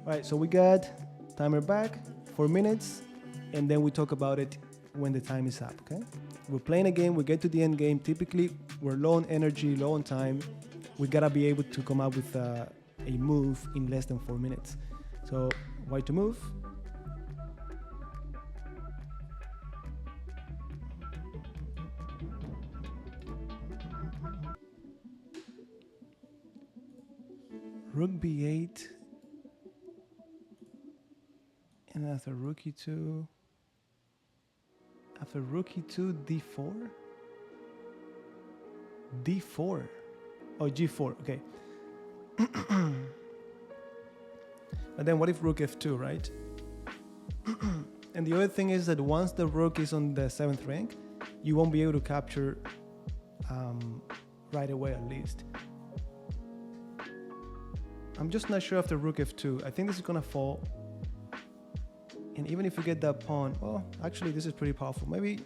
Right, so we got timer back, 4 minutes, and then we talk about it when the time is up, okay? We're playing a game, we get to the end game. Typically, we're low on energy, low on time. We gotta be able to come up with a move in less than 4 minutes. So, white to move. Rook b8. And after rook e2. After rook e2, d4. d4. Oh, g4, okay. But then what if rook f2, right? And the other thing is that once the rook is on the 7th rank, you won't be able to capture right away at least. I'm just not sure after rook f2. I think this is gonna fall. And even if you get that pawn, well, actually this is pretty powerful. Maybe.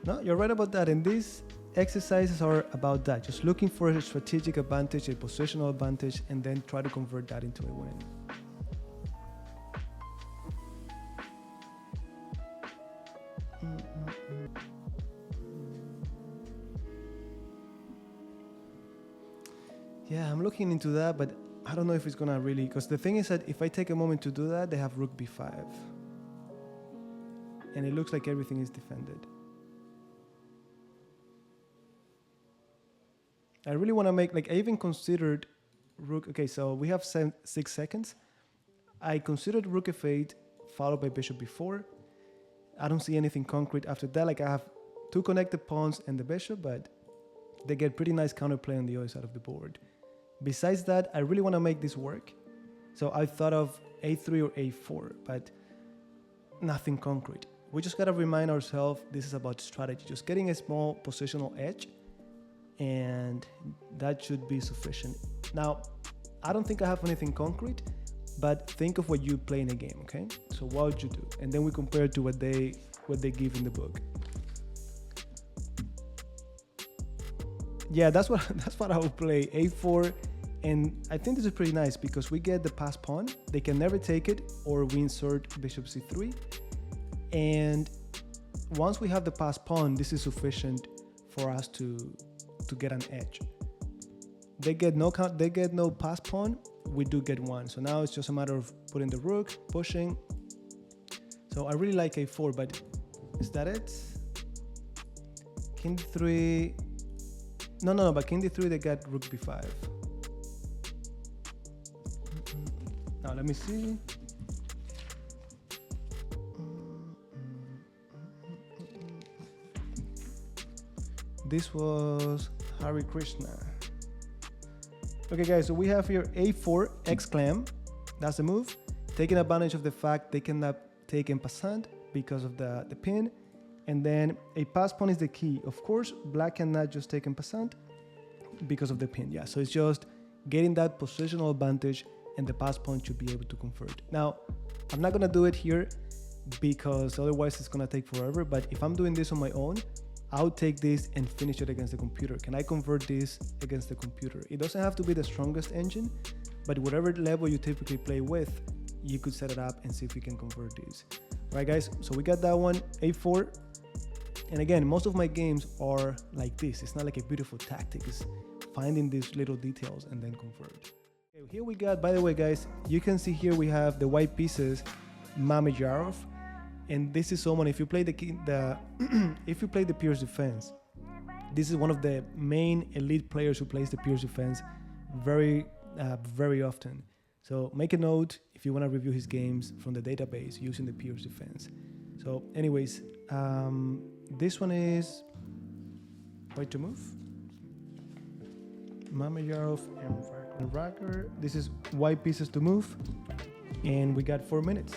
No, you're right about that. And these exercises are about that. Just looking for a strategic advantage, a positional advantage, and then try to convert that into a win. Yeah, I'm looking into that, but I don't know if it's gonna really, because the thing is that if I take a moment to do that, they have rook b5. And it looks like everything is defended. I really want to make, like, I even considered rook, okay, so we have 6 seconds. I considered rook f8 followed by bishop b4. I don't see anything concrete after that. Like, I have 2 connected pawns and the bishop, but they get pretty nice counterplay on the other side of the board. Besides that, I really want to make this work. So I thought of a3 or a4, but nothing concrete. We just got to remind ourselves this is about strategy, just getting a small positional edge, and that should be sufficient. Now, I don't think I have anything concrete, but think of what you play in a game, okay? So what would you do? And then we compare it to what they give in the book. Yeah, that's what I would play, a4, and I think this is pretty nice because we get the passed pawn. They can never take it, or we insert bishop c3. And once we have the passed pawn, this is sufficient for us to get an edge. They get no passed pawn, we do get one. So now it's just a matter of putting the rook, pushing. So I really like a4, but is that it? King d3. No, but king d3, they got rook b5. Now let me see. This was Hari Krishna. Okay guys, so we have here a4 exclam. That's the move. Taking advantage of the fact they cannot take en passant because of the pin. And then a pass pawn is the key. Of course, black cannot just take en passant because of the pin. Yeah, so it's just getting that positional advantage, and the pass pawn should be able to convert. Now, I'm not gonna do it here because otherwise it's gonna take forever. But if I'm doing this on my own, I'll take this and finish it against the computer. Can I convert this against the computer? It doesn't have to be the strongest engine, but whatever level you typically play with, you could set it up and see if you can convert these. All right, guys, so we got that one, a4. And again, most of my games are like this. It's not like a beautiful tactic. It's finding these little details and then convert. Okay, here we got, by the way, guys, you can see here we have the white pieces, Mamedyarov. And this is someone, if you play if you play the Pierce defense, this is one of the main elite players who plays the Pierce defense very often. So make a note if you want to review his games from the database using the Pierce defense. So anyways, this one is white to move. Mamedyarov and Racker. This is white pieces to move. And we got 4 minutes.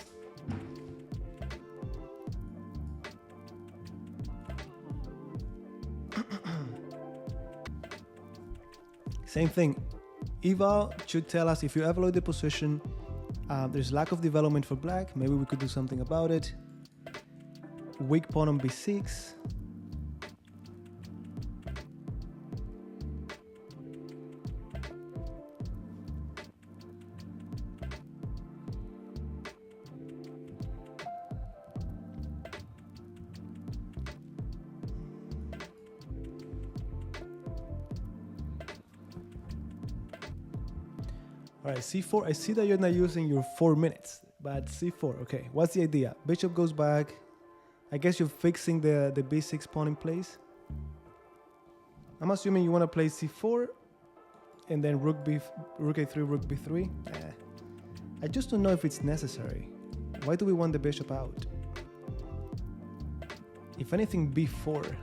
Same thing. eval should tell us if you evaluate the position, there's lack of development for black. Maybe we could do something about it. Weak pawn on b6. All right, c4. I see that you're not using your 4 minutes, but c4. Okay, what's the idea? Bishop goes back. I guess you're fixing the b6 pawn in place. I'm assuming you want to play c4 and then rook a3, rook b3. I just don't know if it's necessary. Why do we want the bishop out? If anything, b4.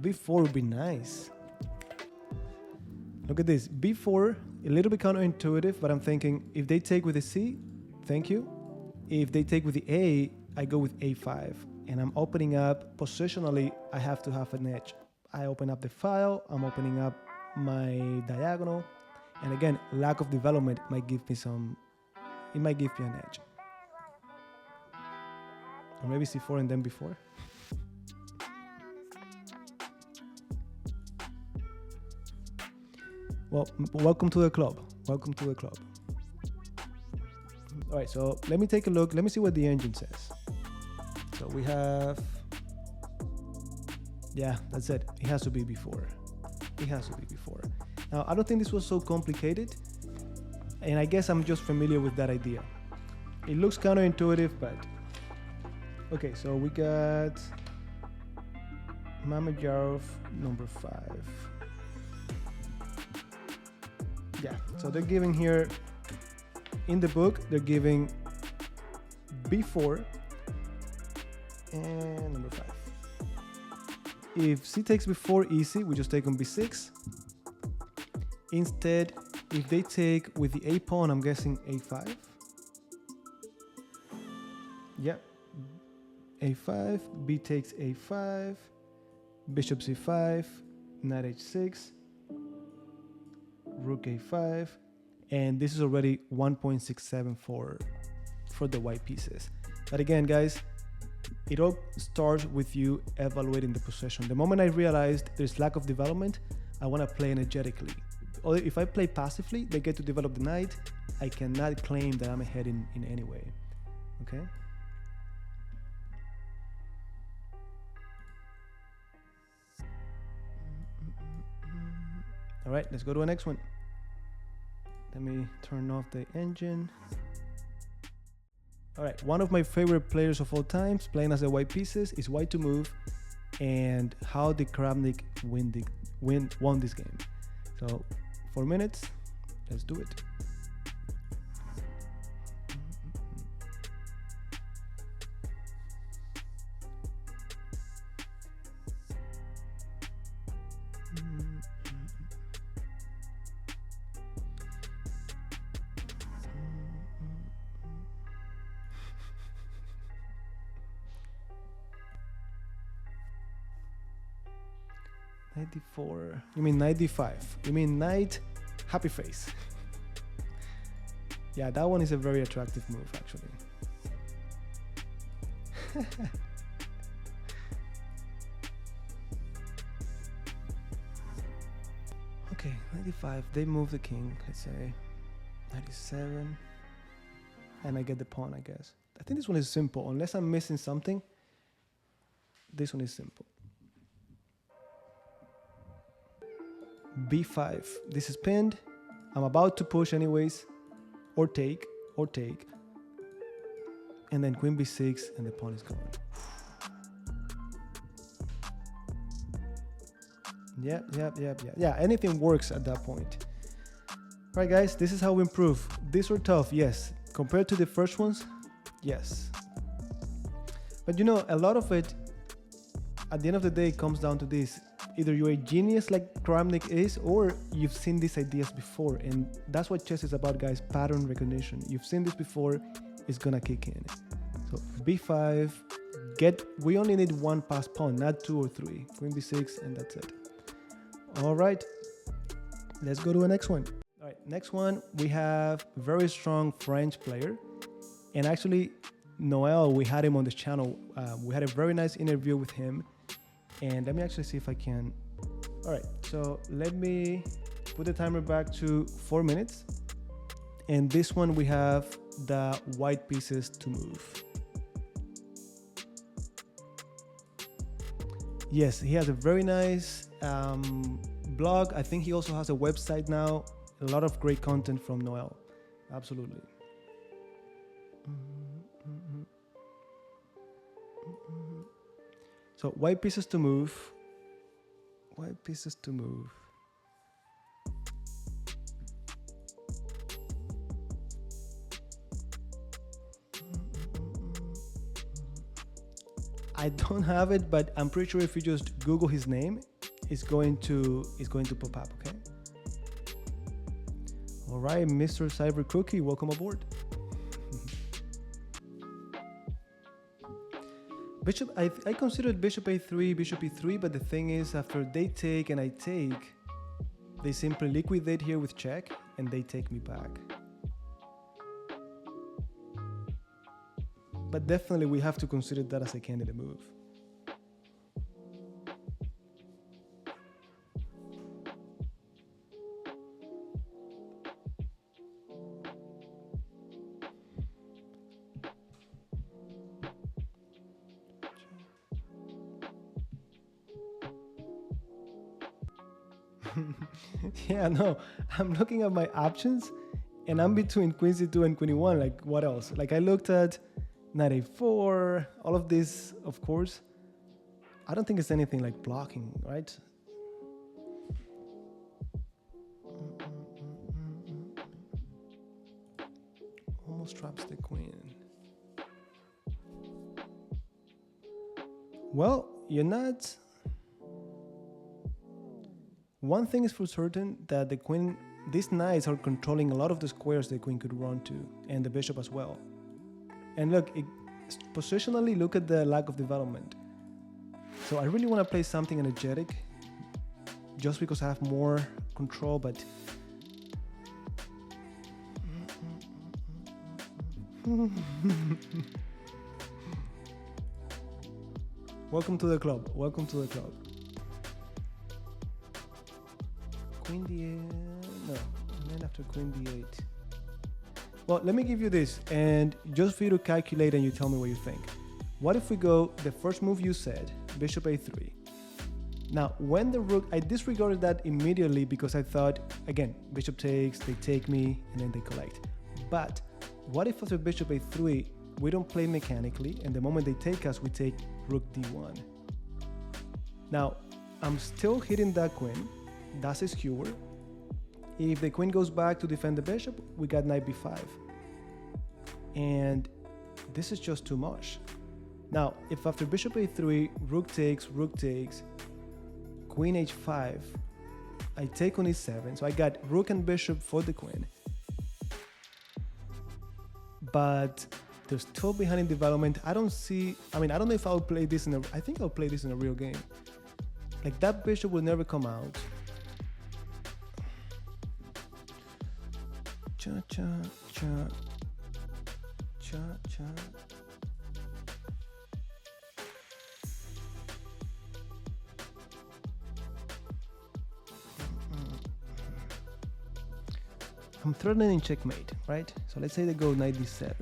B4 would be nice. Look at this, b4, a little bit counterintuitive, but I'm thinking if they take with the c, thank you. If they take with the a, I go with a5, and I'm opening up, positionally, I have to have an edge. I open up the file, I'm opening up my diagonal, and again, lack of development might give me it might give me an edge. Or maybe c4 and then b4. Well, welcome to the club. Welcome to the club. All right, so let me take a look. Let me see what the engine says. So we have, yeah, that's it. It has to be b4. It has to be b4. Now, I don't think this was so complicated, and I guess I'm just familiar with that idea. It looks counterintuitive, but okay. So we got Mamedyarov number 5. Yeah, so they're giving here, in the book, they're giving b4 and number 5. If c takes b4 easy, we just take on b6. Instead, if they take with the a pawn, I'm guessing a5. Yep, a5, b takes a5, bishop c5, knight h6, rook a5, and this is already 1.67 for the white pieces. But again, guys, it all starts with you evaluating the position. The moment I realized there's lack of development, I want to play energetically. Or if I play passively, they get to develop the knight. I cannot claim that I'm ahead in any way. Okay. All right, let's go to the next one. Let me turn off the engine. All right, one of my favorite players of all times, playing as the white pieces, is White to Move, and how did Kramnik won this game. So 4 minutes, let's do it. .94. You mean 95? You mean knight happy face? Yeah, that one is a very attractive move, actually. Okay, 95. They move the king. Let's say 97, and I get the pawn, I guess. I think this one is simple. Unless I'm missing something, this one is simple. b5. This is pinned. I'm about to push anyways, or take, and then queen b6, and the pawn is gone. Yeah, anything works at that point. All right, guys, this is how we improve. These were tough, yes. Compared to the first ones, yes. But you know, a lot of it, at the end of the day, comes down to this. Either you're a genius like Kramnik is, or you've seen these ideas before. And that's what chess is about, guys, pattern recognition. You've seen this before, it's gonna kick in. So b5, we only need one passed pawn, not 2 or 3. Queen b6, and that's it. All right, let's go to the next one. All right, next one, we have very strong French player. And actually, Noel, we had him on the channel. We had a very nice interview with him. And let me actually see if I can. All right, so let me put the timer back to 4 minutes. And this one, we have the white pieces to move. Yes, he has a very nice blog. I think he also has a website now. A lot of great content from Noel. Absolutely. So white pieces to move. White pieces to move. I don't have it, but I'm pretty sure if you just Google his name, it's going to pop up. Okay. All right, Mr. Cyber Cookie, welcome aboard. Bishop, I considered bishop a3, bishop e3, but the thing is, after they take and I take, they simply liquidate here with check and they take me back. But definitely we have to consider that as a candidate move. Yeah, no, I'm looking at my options and I'm between queen c2 and queen e1. Like, what else? Like, I looked at knight a4, all of this, of course. I don't think it's anything like blocking, right? Almost traps the queen. Well, you're not... One thing is for certain, that the queen, these knights are controlling a lot of the squares the queen could run to, and the bishop as well. And look, positionally, look at the lack of development. So I really want to play something energetic, just because I have more control, but... Welcome to the club, welcome to the club. Queen d8, no, and then after queen d8. Well, let me give you this, and just for you to calculate and you tell me what you think. What if we go, the first move you said, bishop a3. Now, when the rook, I disregarded that immediately because I thought, again, bishop takes, they take me, and then they collect. But what if after bishop a3, we don't play mechanically, and the moment they take us, we take rook d1. Now, I'm still hitting that queen. That's a skewer. If the queen goes back to defend the bishop, we got knight b5. And this is just too much. Now, if after bishop a3, rook takes, queen h5, I take on e7, so I got rook and bishop for the queen. But they're still behind in development. I don't know if I'll play this I think I'll play this in a real game. Like, that bishop will never come out. Cha cha cha cha cha. I'm threatening checkmate, right? So let's say they go knight d7.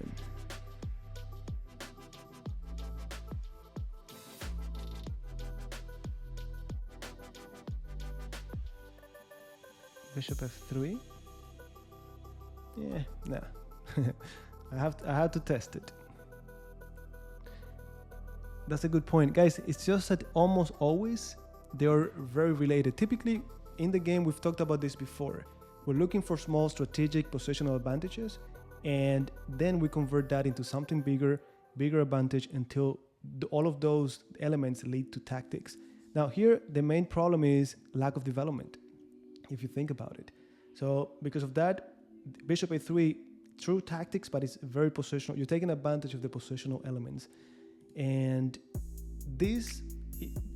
Bishop f3. Yeah, no. I have to test it. That's a good point. Guys, it's just that almost always they are very related. Typically in the game, we've talked about this before. We're looking for small strategic positional advantages, and then we convert that into something bigger advantage until all of those elements lead to tactics. Now here, the main problem is lack of development, if you think about it. So because of that, bishop a3, true tactics, but it's very positional. You're taking advantage of the positional elements. And this,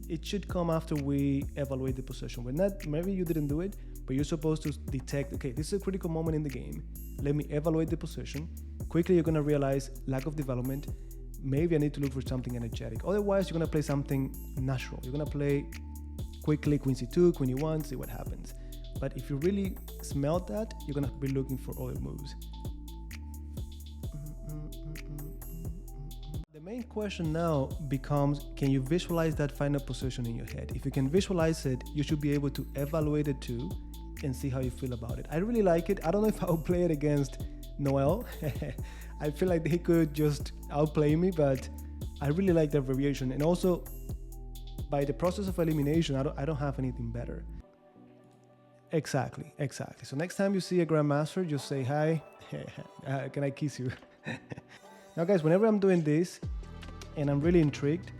it should come after we evaluate the position. Maybe you didn't do it, but you're supposed to detect, okay, this is a critical moment in the game. Let me evaluate the position. Quickly, you're gonna realize lack of development. Maybe I need to look for something energetic. Otherwise, you're gonna play something natural. You're gonna play quickly Queen C2, Queen E1, see what happens. But if you really smell that, you're gonna be looking for other moves. The main question now becomes, can you visualize that final position in your head? If you can visualize it, you should be able to evaluate it too and see how you feel about it. I really like it. I don't know if I'll play it against Noel. I feel like he could just outplay me, but I really like that variation. And also, by the process of elimination, I don't have anything better. Exactly. So next time you see a grandmaster, just say hi. Can I kiss you? Now guys, whenever I'm doing this and I'm really intrigued,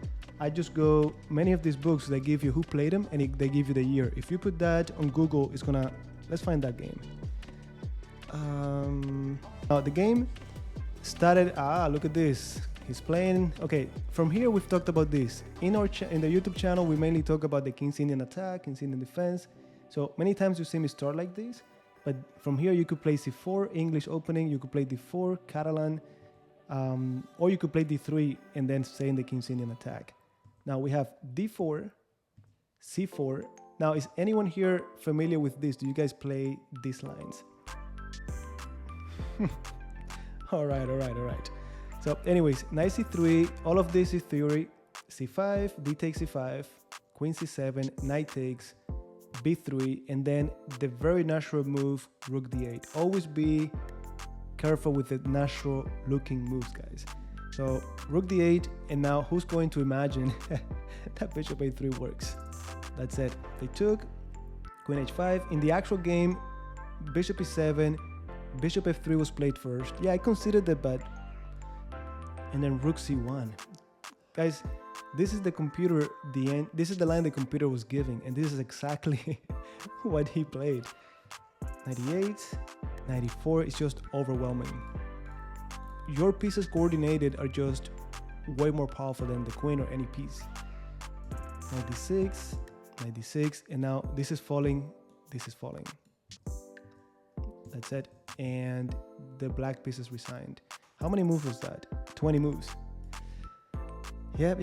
I just go, many of these books, they give you who played them and they give you the year. If you put that on Google, it's gonna, let's find that game. Now the game started, look at this. He's playing, okay, from here we've talked about this. In the YouTube channel, we mainly talk about the King's Indian attack, King's Indian defense. So many times you see me start like this, but from here you could play C4, English opening, you could play D4, Catalan, or you could play D3 and then stay in the King's Indian attack. Now we have D4, C4. Now is anyone here familiar with this? Do you guys play these lines? All right. So anyways, knight C3, all of this is theory. C5, D takes C5, Queen C7, knight takes, B3, and then the very natural move, Rook D8. Always be careful with the natural looking moves, guys. So Rook D8, and now who's going to imagine that Bishop A3 works? That's it. They took Queen H5. In the actual game, Bishop E7, Bishop F3 was played first. Yeah, I considered that, but and then Rook C1. Guys, this is the computer, this is the line the computer was giving, and this is exactly what he played. 98, 94 is just overwhelming. Your pieces coordinated are just way more powerful than the queen or any piece. 96, 96, and now this is falling, this is falling. That's it, and the black piece is resigned. How many moves was that? 20 moves. Yep.